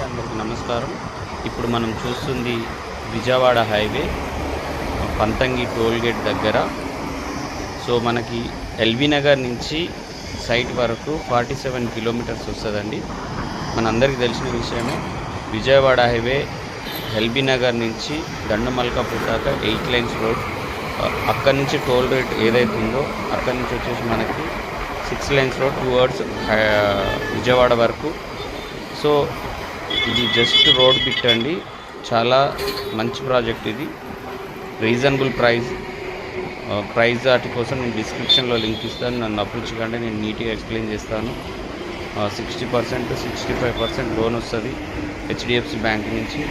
అందరికీ నమస్కారం. ఇప్పుడు మనం చూస్తుంది Vijayawada highway Panthangi toll gate దగ్గర. సో మనకి ఎల్బీ నగర్ నుంచి సైట్ వరకు 47 కిలోమీటర్స్ వస్తుందండి. మనందరికీ తెలిసిన విషయమే. విజయవాడ హైవే ఎల్బీ నగర్ నుంచి దండమల్కాపూర్ దాకా 8 లైన్స్ రోడ్. అక్కడి నుంచి టోల్ రేట్ ఏదైతే ఉందో అక్కడి నుంచి వచ్చేసి మనకి 6 లైన్స్ రోడ్ టువర్డ్స్ విజయవాడ వరకు. సో ఇది జస్ట్ రోడ్ బిట్ అండి. చాలా మంచి ప్రాజెక్ట్ ఇది. రీజనబుల్ ప్రైస్ వాటి కోసం నేను డిస్క్రిప్షన్లో లింక్ ఇస్తాను. నన్ను అప్రోచ్ కంటే నేను నీట్గా ఎక్స్ప్లెయిన్ చేస్తాను. 60% 65% లోన్ వస్తుంది హెచ్డిఎఫ్సి బ్యాంక్ నుంచి.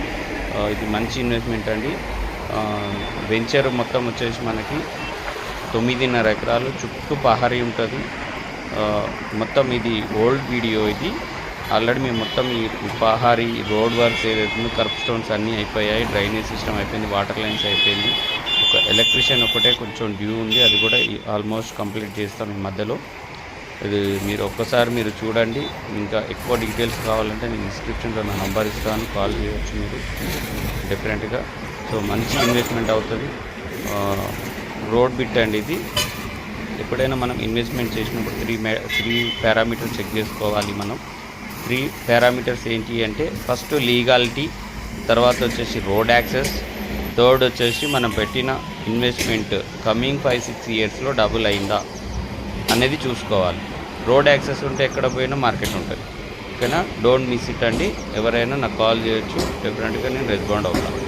ఇది మంచి ఇన్వెస్ట్మెంట్ అండి. వెంచర్ మొత్తం వచ్చేసి మనకి 9.5 ఎకరాలు, చుట్టూ పహారీ ఉంటుంది. మొత్తం ఇది ఓల్డ్ వీడియో. ఇది ఆల్రెడీ మేము మొత్తం ఈ పహారీ రోడ్ వర్క్స్ ఏదైతుందో కర్బ్ స్టోన్స్ అన్నీ అయిపోయాయి, డ్రైనేజ్ సిస్టమ్ అయిపోయింది, వాటర్ లైన్స్ అయిపోయింది. ఒక ఎలక్ట్రీషియన్ ఒకటే కొంచెం డ్యూ ఉంది, అది కూడా ఆల్మోస్ట్ కంప్లీట్ చేస్తాం ఈ మధ్యలో. ఇది మీరు ఒక్కసారి మీరు చూడండి. ఇంకా ఎక్కువ డీటెయిల్స్ కావాలంటే నేను డిస్క్రిప్షన్లో నా నంబర్ ఇస్తాను, కాల్ చేయవచ్చు మీరు డెఫినెట్గా. సో మంచి ఇన్వెస్ట్మెంట్ అవుతుంది. రోడ్ బిట్ అండి ఇది. ఎప్పుడైనా మనం ఇన్వెస్ట్మెంట్ చేసినప్పుడు 3 పారామీటర్స్ చెక్ చేసుకోవాలి మనం. 3 పారామీటర్స్ ఏంటి అంటే, ఫస్ట్ లీగాలిటీ, తర్వాత వచ్చేసి రోడ్ యాక్సెస్, థర్డ్ వచ్చేసి మనం పెట్టిన ఇన్వెస్ట్మెంట్ కమింగ్ 5-6 ఇయర్స్లో డబుల్ అయిందా అనేది చూసుకోవాలి. రోడ్ యాక్సెస్ ఉంటే ఎక్కడ పోయినా మార్కెట్ ఉంటుంది. ఓకేనా? డోంట్ మిస్ ఇట్ అండి. ఎవరైనా నాకు కాల్ చేయొచ్చు, డెఫినెట్గా నేను రెస్పాండ్ అవుతాను.